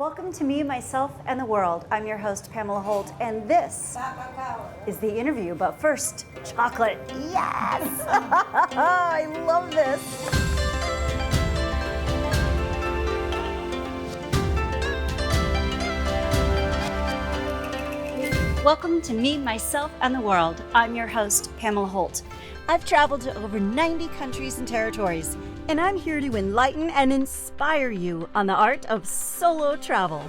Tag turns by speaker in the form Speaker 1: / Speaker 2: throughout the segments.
Speaker 1: Welcome to Me, Myself, and the World. I'm your host, Pamela Holt, and this is the interview. But first, chocolate. Yes! I love this. Welcome to Me, Myself, and the World. I'm your host, Pamela Holt. I've traveled to over 90 countries and territories, and I'm here to enlighten and inspire you on the art of solo travel.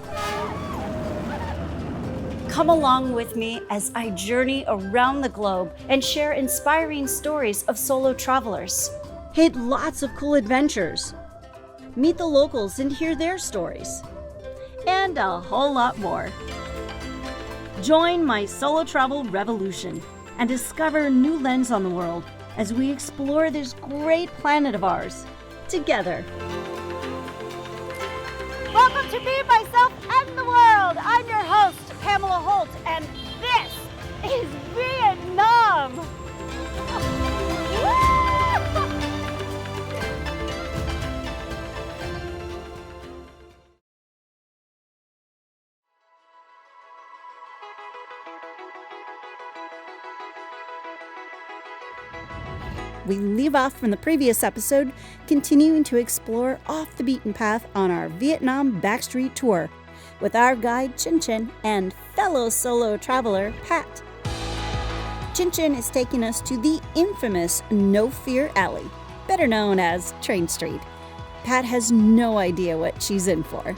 Speaker 1: Come along with me as I journey around the globe and share inspiring stories of solo travelers. Hit lots of cool adventures. Meet the locals and hear their stories. And a whole lot more. Join my solo travel revolution and discover a new lens on the world as we explore this great planet of ours together. Welcome to Me, Myself, and the World. I'm your host, Pamela Holt, and this is Vietnam. We leave off from the previous episode, continuing to explore off the beaten path on our Vietnam backstreet tour with our guide Chin Chin and fellow solo traveler Pat. Chin Chin is taking us to the infamous No Fear Alley, better known as Train Street. Pat has no idea what she's in for.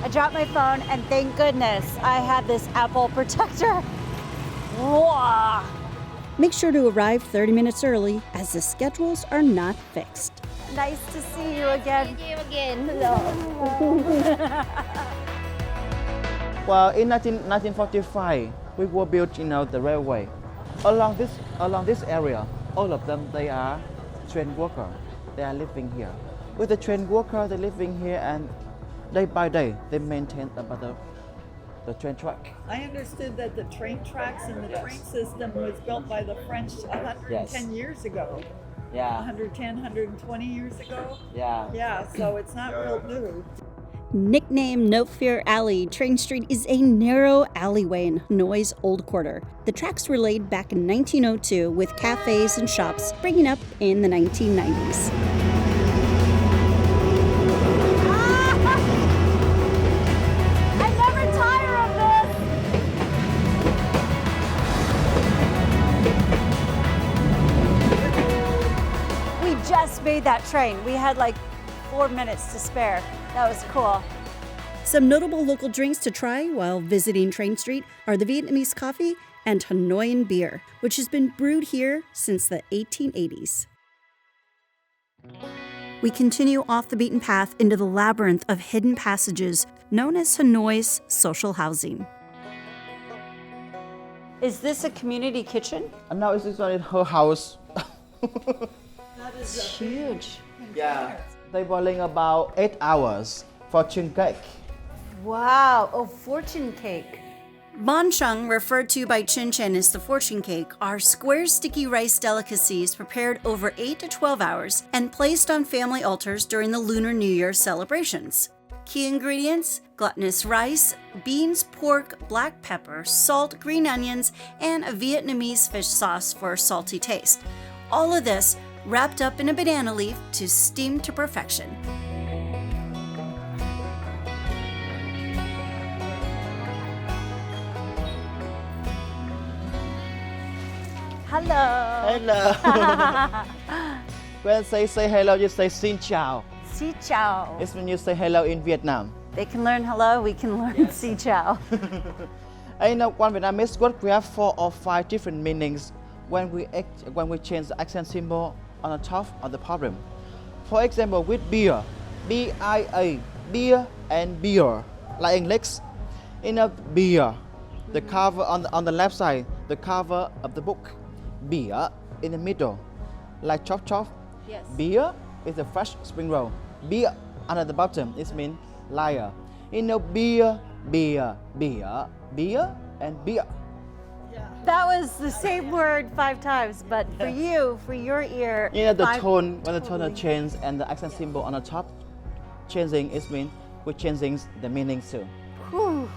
Speaker 1: I dropped my phone and thank goodness I had this Apple protector. Whoa. Make sure to arrive 30 minutes early as the schedules are not fixed. Nice to see you again.
Speaker 2: See you again. Hello.
Speaker 3: Well, in 1945, we were built, the railway. Along this area, all of them, they are train workers. They are living here. With the train workers, they're living here, and day by day, they maintain about the train track.
Speaker 4: I understood that the train tracks and the train system was built by the French 110 years ago.
Speaker 3: Yeah.
Speaker 4: 110, 120 years ago.
Speaker 3: Yeah.
Speaker 4: Yeah, so it's not real new.
Speaker 1: Nicknamed No Fear Alley, Train Street is a narrow alleyway in Hanoi's Old Quarter. The tracks were laid back in 1902 with cafes and shops springing up in the 1990s. Made that train. We had like 4 minutes to spare. That was cool. Some notable local drinks to try while visiting Train Street are the Vietnamese coffee and Hanoian beer, which has been brewed here since the 1880s. We continue off the beaten path into the labyrinth of hidden passages known as Hanoi's social housing. Is this a community kitchen?
Speaker 3: And now it's in her house.
Speaker 1: It's huge.
Speaker 3: Yeah. They boiling about 8 hours for chin cake.
Speaker 1: Wow, fortune cake. Bon Chung, referred to by Chin Chin as the fortune cake, are square sticky rice delicacies prepared over 8 to 12 hours and placed on family altars during the Lunar New Year celebrations. Key ingredients: glutinous rice, beans, pork, black pepper, salt, green onions, and a Vietnamese fish sauce for a salty taste. All of this wrapped up in a banana leaf to steam to perfection. Hello.
Speaker 3: Hello. When say hello, you say xin chào.
Speaker 1: Si chào.
Speaker 3: It's when you say hello in Vietnam.
Speaker 1: They can learn hello, we can learn si chào.
Speaker 3: One Vietnamese word, we have 4 or 5 different meanings when we change the accent symbol on the top of the problem. For example, with beer, B-I-A, beer and beer, like English. Beer, the cover on the left side, the cover of the book. Beer in the middle, like chop.
Speaker 1: Yes.
Speaker 3: Beer is a fresh spring roll. Beer under the bottom, it means liar. Beer, and beer.
Speaker 1: That was the same word 5 times, but for you, for your ear.
Speaker 3: The tone, when the tone changes and the accent symbol on the top changing, it means we're changing the meaning too.
Speaker 1: Whew.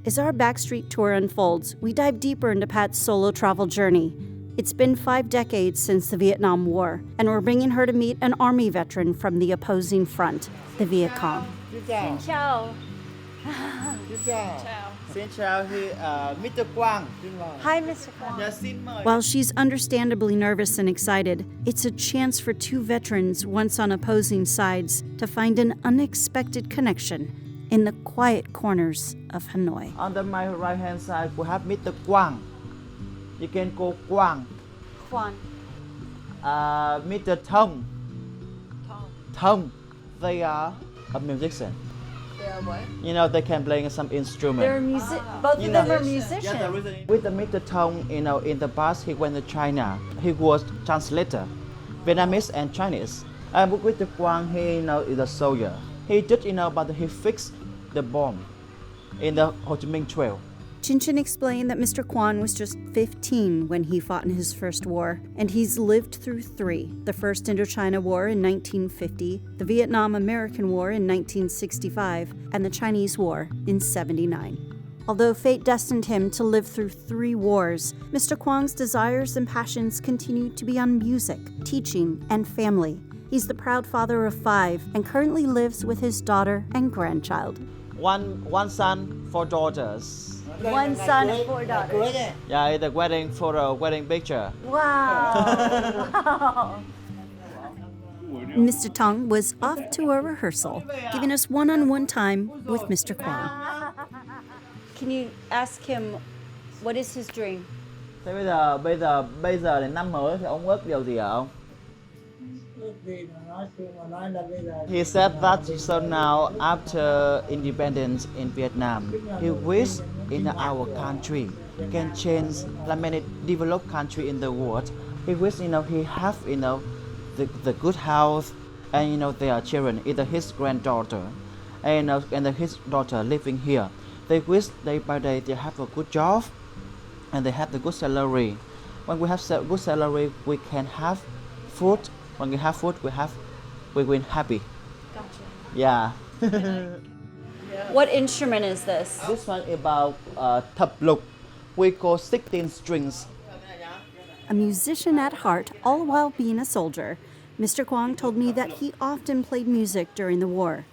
Speaker 1: As our backstreet tour unfolds, we dive deeper into Pat's solo travel journey. It's been 5 decades since the Vietnam War, and we're bringing her to meet an Army veteran from the opposing front, the Viet Cong.
Speaker 3: Xin
Speaker 1: Ciao.
Speaker 3: Xin chào, Mr. Quang.
Speaker 1: Hi, Mr. Kwong.
Speaker 3: Dạ, xin mời.
Speaker 1: While she's understandably nervous and excited, it's a chance for 2 veterans once on opposing sides to find an unexpected connection in the quiet corners of Hanoi.
Speaker 3: On my right hand side, we have Mr. Quang. You can call Quang.
Speaker 1: Kwon.
Speaker 3: Mr. Thong. Thong. They are a musician.
Speaker 4: They are what?
Speaker 3: You know, they can play some instrument.
Speaker 1: They're both
Speaker 3: You
Speaker 1: of them
Speaker 3: know-
Speaker 1: are musicians.
Speaker 3: With the Mr. Thong, you know, in the past he went to China. He was translator, Vietnamese and Chinese. And with the Quang, he, you know, is a soldier. He did, you know, but he fixed the bomb in the Ho Chi Minh Trail.
Speaker 1: Chin Chin explained that Mr. Kwon was just 15 when he fought in his first war, and he's lived through 3. The First Indochina War in 1950, the Vietnam-American War in 1965, and the Chinese War in 79. Although fate destined him to live through 3 wars, Mr. Kwong's desires and passions continue to be on music, teaching, and family. He's the proud father of 5 and currently lives with his daughter and grandchild.
Speaker 3: One son, 4 daughters.
Speaker 1: 1 son and 4 daughters.
Speaker 3: Yeah, it's a wedding photo, wedding picture.
Speaker 1: Wow! Wow! Mr. Tong was off to a rehearsal, giving us one-on-one time with Mr. Kwong. Can you ask him, what is his dream?
Speaker 3: Thế bây giờ đến năm mới thì ông ước điều gì hả ông? He said that so now after independence in Vietnam, he wished in our country can change like many developed country in the world. He wished, you know, he have, you know, the good health and, you know, their children, either his granddaughter and, you know, and his daughter living here. They wish day by day they have a good job and they have the good salary. When we have good salary, we can have food. When we have food, we will happy.
Speaker 1: Gotcha.
Speaker 3: Yeah.
Speaker 1: What instrument is this?
Speaker 3: This one is about thập lục. We call 16 strings.
Speaker 1: A musician at heart, all while being a soldier, Mr. Kwong told me that he often played music during the war.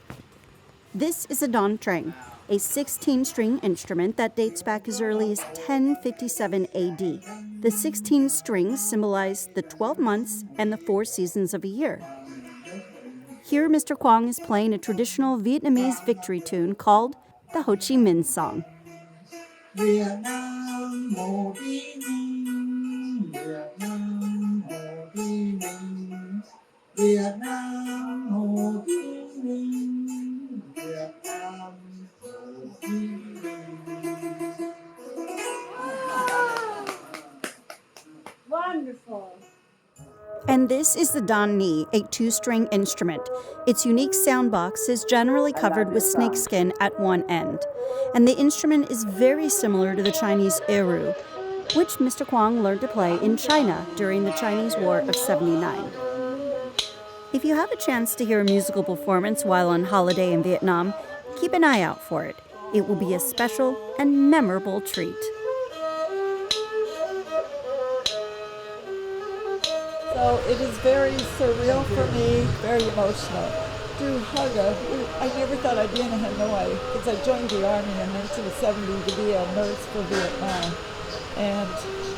Speaker 1: This is a don trang, a 16-string instrument that dates back as early as 1057 AD. The 16 strings symbolize the 12 months and the 4 seasons of a year. Here, Mr. Kwong is playing a traditional Vietnamese victory tune called the Ho Chi Minh Song.
Speaker 2: Vietnam, Ho Chi Minh, Vietnam, Ho Chi Minh, Vietnam, Ho Chi Minh, Vietnam, Ho Chi Minh.
Speaker 1: Wonderful. And this is the Don Ni, a 2-string instrument. Its unique sound box is generally covered with snakeskin at one end, and the instrument is very similar to the Chinese eru, which Mr. Kwong learned to play in China during the Chinese War of 79. If you have a chance to hear a musical performance while on holiday in Vietnam, keep an eye out for it. It will be a special and memorable treat.
Speaker 4: So it is very surreal for me, very emotional. To hug her, I never thought I'd be in Hanoi because I joined the Army in 1970 to be a nurse for Vietnam. And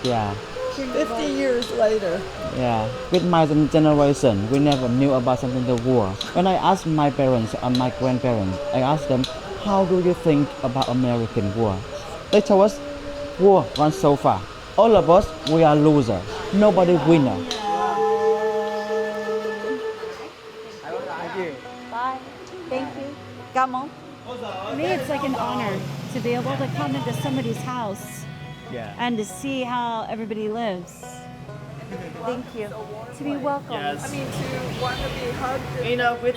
Speaker 3: Yeah.
Speaker 4: 50 years later,
Speaker 3: Yeah. With my generation, we never knew about something the war. When I asked my parents and my grandparents, I asked them, how do you think about American war? They told us, war runs so far. All of us, we are losers. Nobody winner.
Speaker 1: Bye. Thank you. Gamon. For me, it's like an honor to be able to come into somebody's house and to see how everybody lives. Thank you. To be welcomed.
Speaker 3: Yes.
Speaker 4: I mean, to want to be hugged.
Speaker 3: You know, with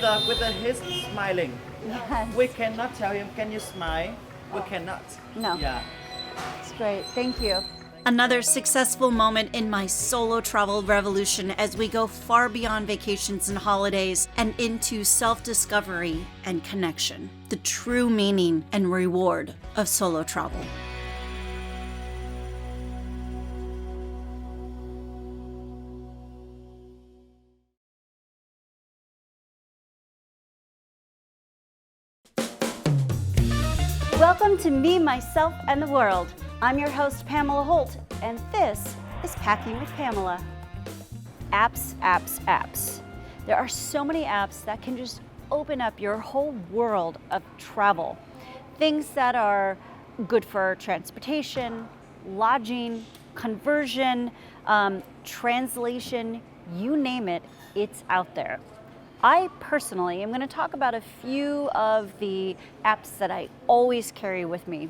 Speaker 3: his smiling.
Speaker 1: Yes.
Speaker 3: We cannot tell him, can you smile? We cannot.
Speaker 1: No.
Speaker 3: Yeah.
Speaker 1: It's great. Thank you. Another successful moment in my solo travel revolution as we go far beyond vacations and holidays and into self-discovery and connection, the true meaning and reward of solo travel. Welcome to Me, Myself, and the World. I'm your host, Pamela Holt, and this is Packing with Pamela. Apps, apps, apps. There are so many apps that can just open up your whole world of travel. Things that are good for transportation, lodging, conversion, translation, you name it, it's out there. I personally am going to talk about a few of the apps that I always carry with me.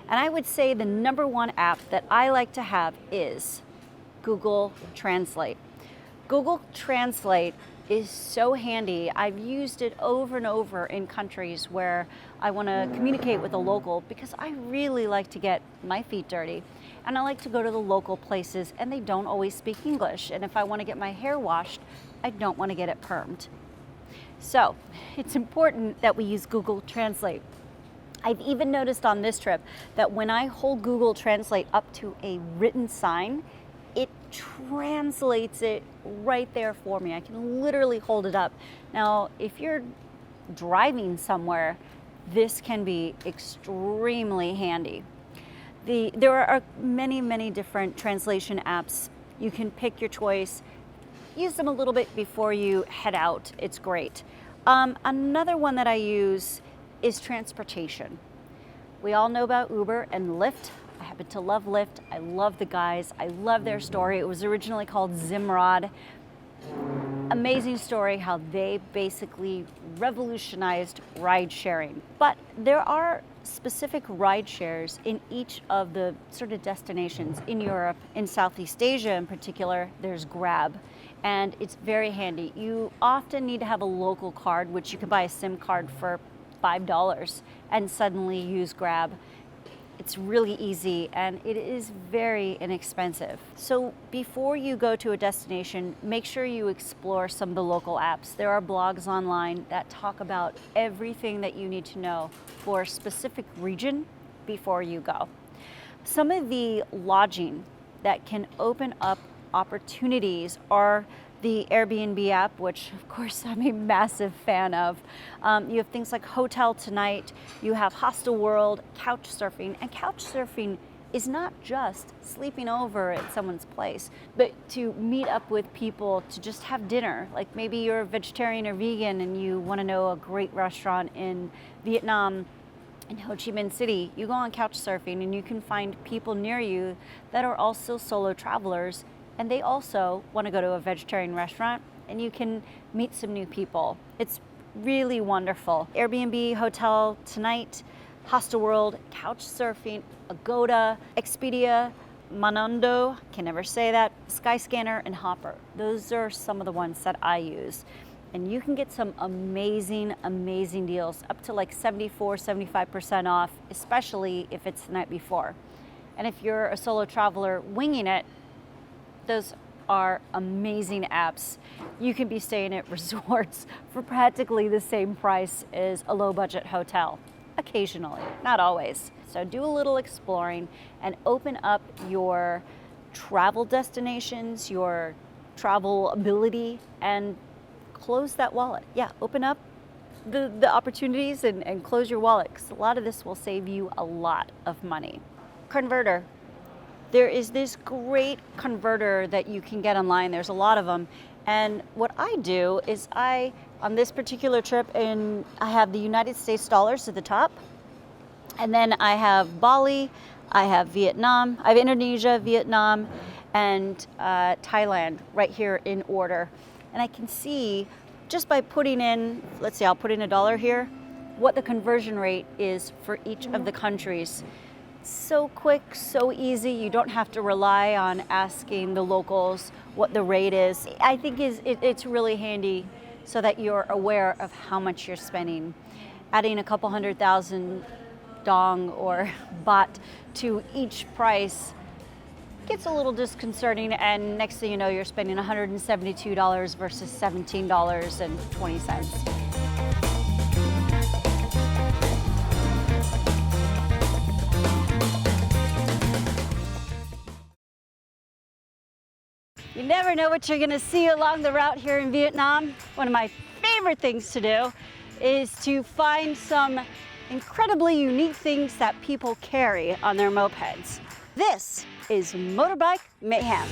Speaker 1: And I would say the number one app that I like to have is Google Translate. Google Translate is so handy. I've used it over and over in countries where I want to communicate with a local because I really like to get my feet dirty. And I like to go to the local places and they don't always speak English. And if I want to get my hair washed, I don't want to get it permed. So it's important that we use Google Translate. I've even noticed on this trip that when I hold Google Translate up to a written sign, it translates it right there for me. I can literally hold it up. Now, if you're driving somewhere, this can be extremely handy. There are many, many different translation apps. You can pick your choice. Use them a little bit before you head out. It's great. Another one that I use is transportation. We all know about Uber and Lyft. I happen to love Lyft. I love the guys. I love their story. It was originally called Zimrod. Amazing story how they basically revolutionized ride sharing. But there are specific ride shares in each of the sort of destinations in Europe. In Southeast Asia in particular, there's Grab. And it's very handy. You often need to have a local card, which you can buy a SIM card for $5 and suddenly use Grab. It's really easy and it is very inexpensive. So before you go to a destination, make sure you explore some of the local apps. There are blogs online that talk about everything that you need to know for a specific region before you go. Some of the lodging that can open up opportunities are the Airbnb app, which of course I'm a massive fan of. You have things like Hotel Tonight, you have Hostel World, couch surfing, and couch surfing is not just sleeping over at someone's place, but to meet up with people to just have dinner. Like maybe you're a vegetarian or vegan and you want to know a great restaurant in Vietnam, in Ho Chi Minh City. You go on couch surfing and you can find people near you that are also solo travelers and they also want to go to a vegetarian restaurant and you can meet some new people. It's really wonderful. Airbnb, Hotel Tonight, Hostel World, couch surfing, Agoda, Expedia, Monondo, can never say that, Skyscanner, and Hopper. Those are some of the ones that I use. And you can get some amazing, amazing deals, up to like 74, 75% off, especially if it's the night before. And if you're a solo traveler winging it, those are amazing apps. You can be staying at resorts for practically the same price as a low budget hotel, occasionally, not always. So do a little exploring and open up your travel destinations, your travel ability, and close that wallet. Yeah, open up the opportunities and close your wallet, because a lot of this will save you a lot of money. Converter. There is this great converter that you can get online. There's a lot of them. And what I do is on this particular trip, I have the United States dollars at the top. And then I have Bali, I have Vietnam, I have Indonesia, Vietnam, and Thailand right here in order. And I can see just by putting in, let's see, I'll put in $1 here, what the conversion rate is for each of the countries. So quick, so easy. You don't have to rely on asking the locals what the rate is. I think it's really handy so that you're aware of how much you're spending. adding a couple 100,000 dong or baht to each price gets a little disconcerting, and next thing you know, you're spending $172 versus $17.20. You never know what you're gonna see along the route here in Vietnam. One of my favorite things to do is to find some incredibly unique things that people carry on their mopeds. This is Motorbike Mayhem.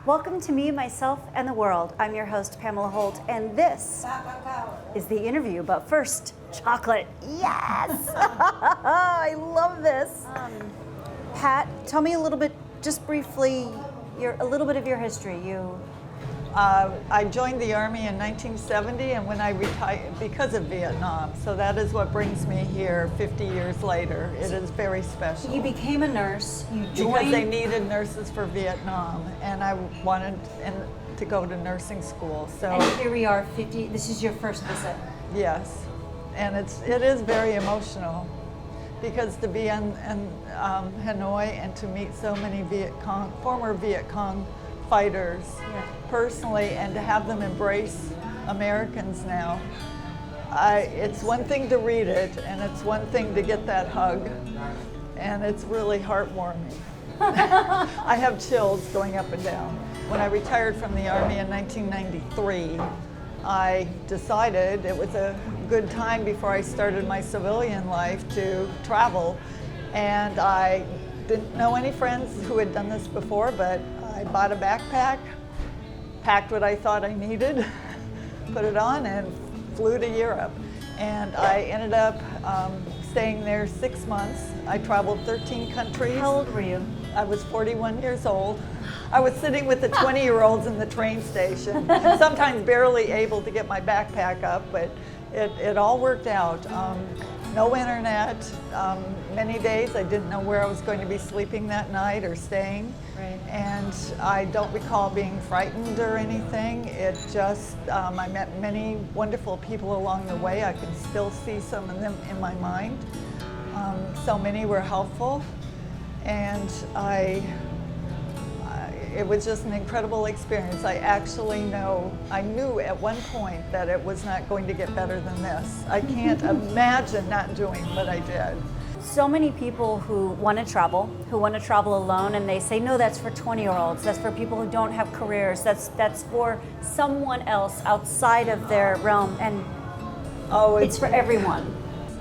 Speaker 1: Welcome to Me, Myself, and the World. I'm your host, Pamela Holt, and this is the interview. But first, chocolate. Yes! I love this. Pat, tell me a little bit, just briefly, a little bit of your history.
Speaker 4: I joined the Army in 1970, and when I retired, because of Vietnam, so that is what brings me here 50 years later. It is very special.
Speaker 1: You became a nurse, you joined...
Speaker 4: Because they needed nurses for Vietnam, and I wanted to go to nursing school, so...
Speaker 1: And here we are, this is your first visit.
Speaker 4: Yes, and it is very emotional, because to be in Hanoi and to meet so many former Viet Cong fighters personally, and to have them embrace Americans now. It's one thing to read it, and it's one thing to get that hug, and it's really heartwarming. I have chills going up and down. When I retired from the Army in 1993, I decided it was a good time before I started my civilian life to travel, and I didn't know any friends who had done this before, but I bought a backpack, packed what I thought I needed, put it on, and flew to Europe. And I ended up staying there 6 months. I traveled 13 countries.
Speaker 1: How old were you?
Speaker 4: I was 41 years old. I was sitting with the 20-year-olds in the train station, sometimes barely able to get my backpack up, but it all worked out. No internet. Many days I didn't know where I was going to be sleeping that night or staying.
Speaker 1: Right.
Speaker 4: And I don't recall being frightened or anything. It just, I met many wonderful people along the way. I can still see some of them in my mind. So many were helpful. And it was just an incredible experience. I knew at one point that it was not going to get better than this. I can't imagine not doing what I did.
Speaker 1: So many people who want to travel alone, and they say, no, that's for 20-year-olds, that's for people who don't have careers, that's for someone else outside of their realm, and it's for everyone.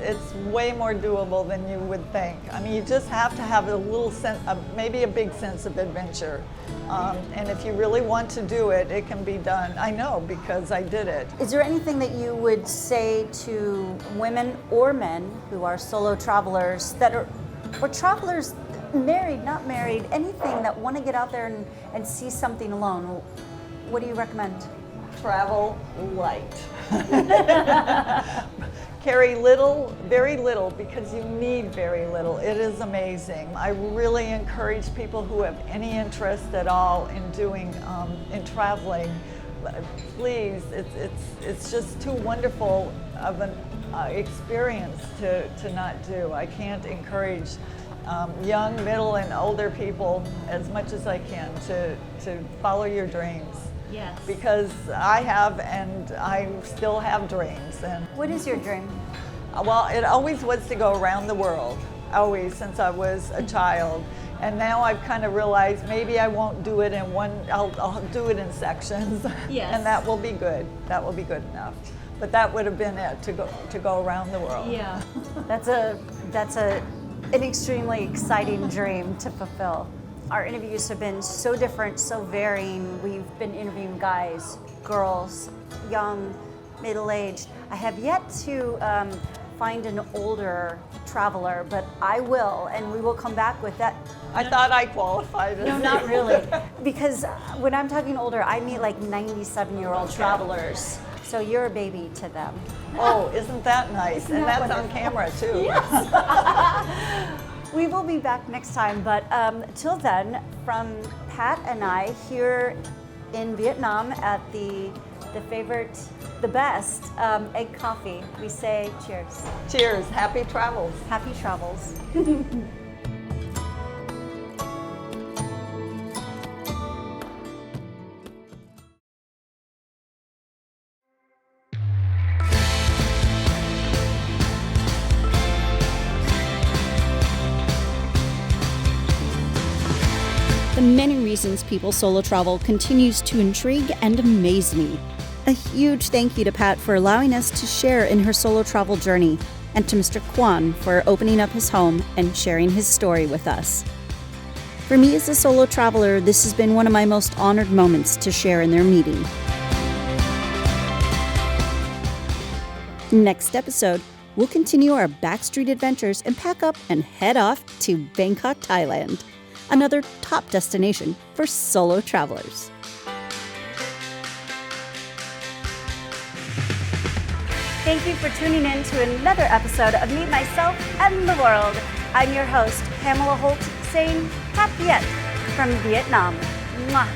Speaker 4: It's way more doable than you would think. I mean, you just have to have a little sense, maybe a big sense of adventure. And if you really want to do it, it can be done. I know, because I did it.
Speaker 1: Is there anything that you would say to women or men who are solo travelers or travelers, married, not married, anything that want to get out there and see something alone? What do you recommend?
Speaker 4: Travel light. Carry little, very little, because you need very little. It is amazing. I really encourage people who have any interest at all in in traveling. Please, it's just too wonderful of an experience to not do. I can't encourage young, middle, and older people as much as I can to follow your dreams.
Speaker 1: Yes.
Speaker 4: Because I have, and I still have dreams. And
Speaker 1: what is your dream?
Speaker 4: Well, it always was to go around the world, always, since I was a child. And now I've kind of realized maybe I won't do it in one, I'll do it in sections.
Speaker 1: Yes.
Speaker 4: And that will be good. That will be good enough. but that would have been it, to go around the world.
Speaker 1: Yeah, that's an extremely exciting dream to fulfill. Our interviews have been so different, so varying. We've been interviewing guys, girls, young, middle-aged. I have yet to find an older traveler, but I will, and we will come back with that.
Speaker 4: I thought I qualified.
Speaker 1: No, not really, because when I'm talking older, I meet like 97-year-old travelers. So you're a baby to them.
Speaker 4: Oh, isn't that nice? And that's on camera too.
Speaker 1: Yes. We will be back next time, but till then, from Pat and I here in Vietnam at the best egg coffee, we say cheers.
Speaker 4: Cheers. Happy travels.
Speaker 1: Happy travels. The many reasons people solo travel continues to intrigue and amaze me. A huge thank you to Pat for allowing us to share in her solo travel journey, and to Mr. Kwan for opening up his home and sharing his story with us. For me as a solo traveler, this has been one of my most honored moments to share in their meeting. Next episode, we'll continue our backstreet adventures and pack up and head off to Bangkok, Thailand, another top destination for solo travelers. Thank you for tuning in to another episode of Meet Myself and the World. I'm your host, Pamela Holt, saying Tap Viet from Vietnam. Mwah.